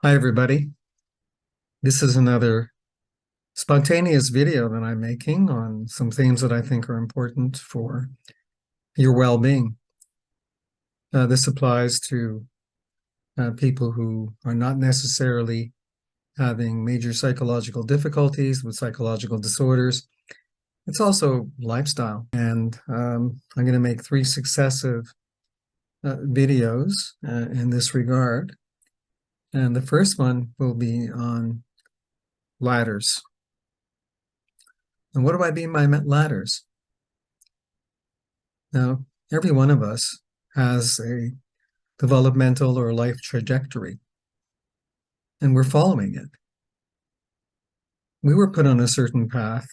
Hi, everybody. This is another spontaneous video that I'm making on some themes that I think are important for your well-being. This applies to people who are not necessarily having major psychological difficulties with psychological disorders. It's also lifestyle. And I'm going to make three successive videos in this regard. And the first one will be on ladders. And what do I mean by ladders? Now, every one of us has a developmental or life trajectory, and we're following it. We were put on a certain path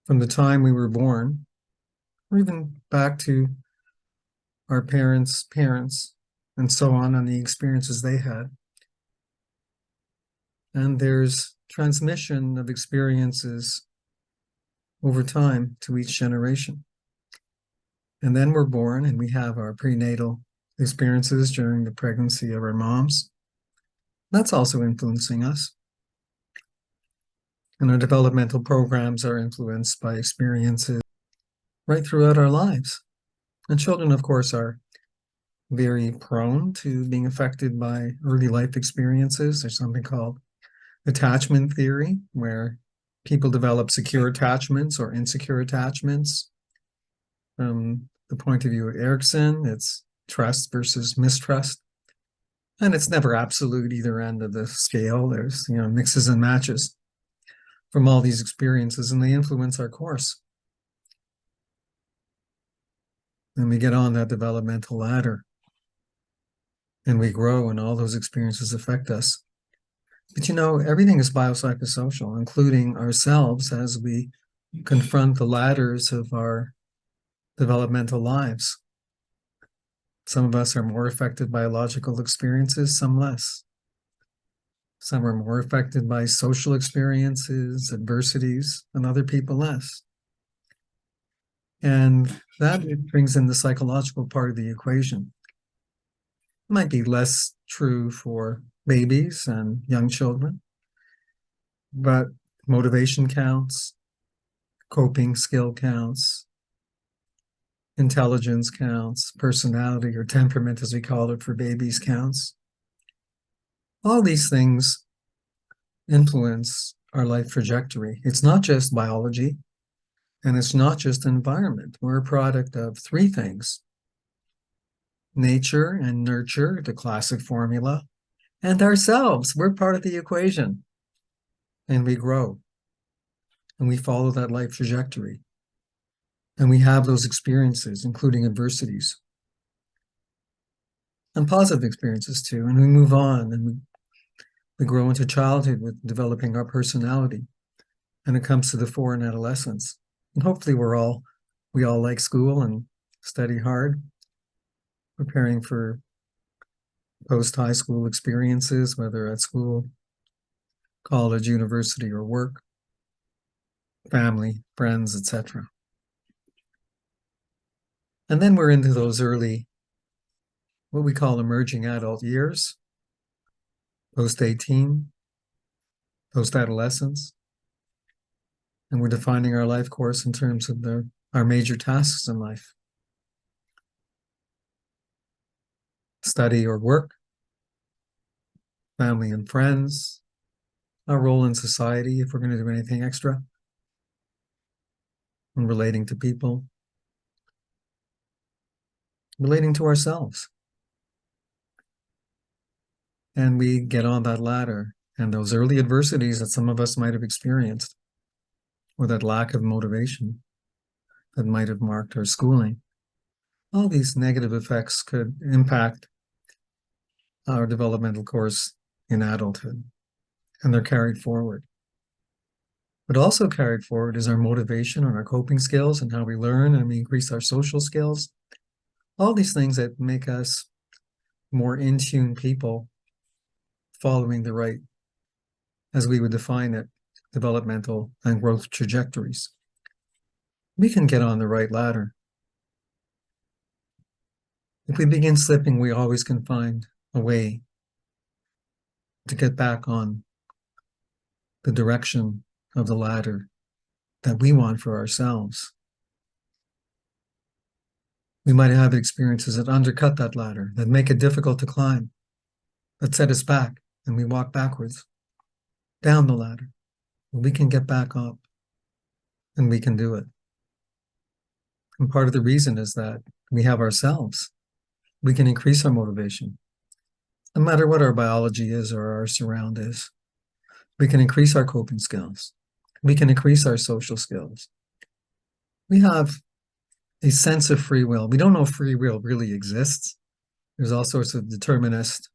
from the time we were born, or even back to our parents, and so on, and the experiences they had. And there's transmission of experiences over time to each generation. And then we're born and we have our prenatal experiences during the pregnancy of our moms. That's also influencing us. And our developmental programs are influenced by experiences right throughout our lives. And children, of course, are very prone to being affected by early life experiences. There's something called attachment theory, where people develop secure attachments or insecure attachments. From the point of view of Erikson, it's trust versus mistrust. And it's never absolute either end of the scale. There's, mixes and matches from all these experiences, and they influence our course. And we get on that developmental ladder and we grow, and all those experiences affect us. But everything is biopsychosocial, including ourselves as we confront the ladders of our developmental lives. Some of us are more affected by biological experiences, some less. Some are more affected by social experiences, adversities, and other people less. And that brings in the psychological part of the equation. It might be less true for babies and young children, but motivation counts, coping skill counts, intelligence counts, personality or temperament, as we call it for babies, counts. All these things influence our life trajectory. It's not just biology, and it's not just environment. We're a product of three things: nature and nurture, the classic formula, and ourselves. We're part of the equation, and we grow, and we follow that life trajectory, and we have those experiences, including adversities and positive experiences too, and we move on, and we grow into childhood with developing our personality, and it comes to the fore in adolescence. And hopefully we all like school and study hard, preparing for post-high school experiences, whether at school, college, university, or work, family, friends, etc. And then we're into those early, what we call emerging adult years, post-18, post-adolescence. And we're defining our life course in terms of our major tasks in life: study or work, family and friends, our role in society if we're going to do anything extra, and relating to people, relating to ourselves. And we get on that ladder, and those early adversities that some of us might have experienced, or that lack of motivation that might have marked our schooling, all these negative effects could impact our developmental course in adulthood, and they're carried forward. But also carried forward is our motivation and our coping skills and how we learn and we increase our social skills. All these things that make us more in tune people following the right, as we would define it, developmental and growth trajectories. We can get on the right ladder. If we begin slipping, we always can find a way to get back on the direction of the ladder that we want for ourselves. We might have experiences that undercut that ladder, that make it difficult to climb, that set us back, and we walk backwards down the ladder. We can get back up, and we can do it. And part of the reason is that we have ourselves. We can increase our motivation, no matter what our biology is or our surround is. We can increase our coping skills. We can increase our social skills. We have a sense of free will. We don't know if free will really exists. There's all sorts of determinist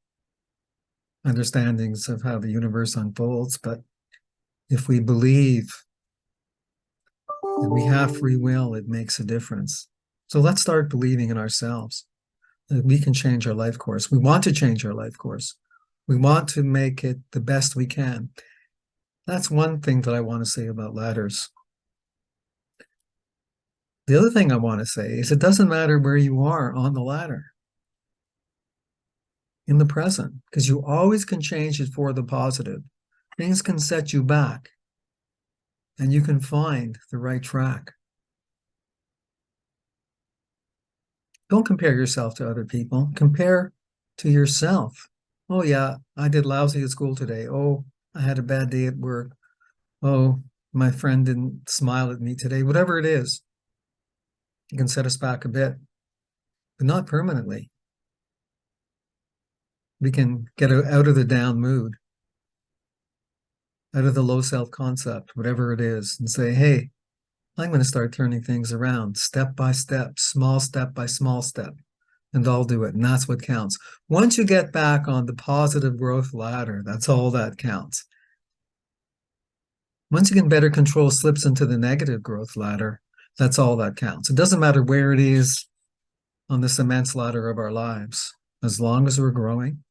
understandings of how the universe unfolds, but if we believe that we have free will, it makes a difference. So let's start believing in ourselves that we can change our life course. We want to change our life course. We want to make it the best we can. That's one thing that I want to say about ladders. The other thing I want to say is it doesn't matter where you are on the ladder in the present, because you always can change it for the positive. Things can set you back, and you can find the right track. Don't compare yourself to other people. Compare to yourself. Oh, yeah, I did lousy at school today. Oh, I had a bad day at work. Oh, my friend didn't smile at me today. Whatever it is, it can set us back a bit, but not permanently. We can get out of the down mood, out of the low self-concept, whatever it is, and say, hey, I'm going to start turning things around step by step, small step by small step, and I'll do it. And that's what counts. Once you get back on the positive growth ladder, that's all that counts. Once you can better control slips into the negative growth ladder, that's all that counts. It doesn't matter where it is on this immense ladder of our lives, as long as we're growing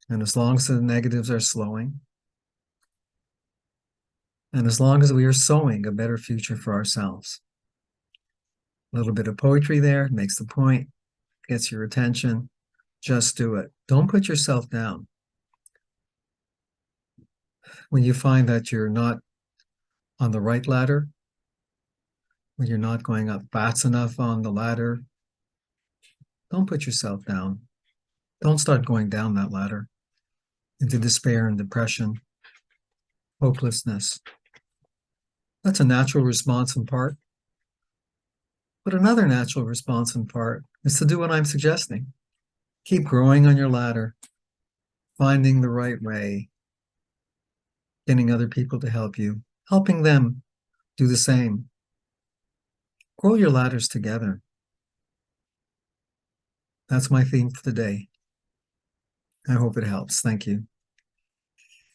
and as long as the negatives are slowing, and as long as we are sowing a better future for ourselves. A little bit of poetry there makes the point, gets your attention. Just do it. Don't put yourself down. When you find that you're not on the right ladder, when you're not going up fast enough on the ladder, don't put yourself down. Don't start going down that ladder into despair and depression, hopelessness. That's a natural response in part. But another natural response in part is to do what I'm suggesting. Keep growing on your ladder, finding the right way, getting other people to help you, helping them do the same. Grow your ladders together. That's my theme for the day. I hope it helps. Thank you.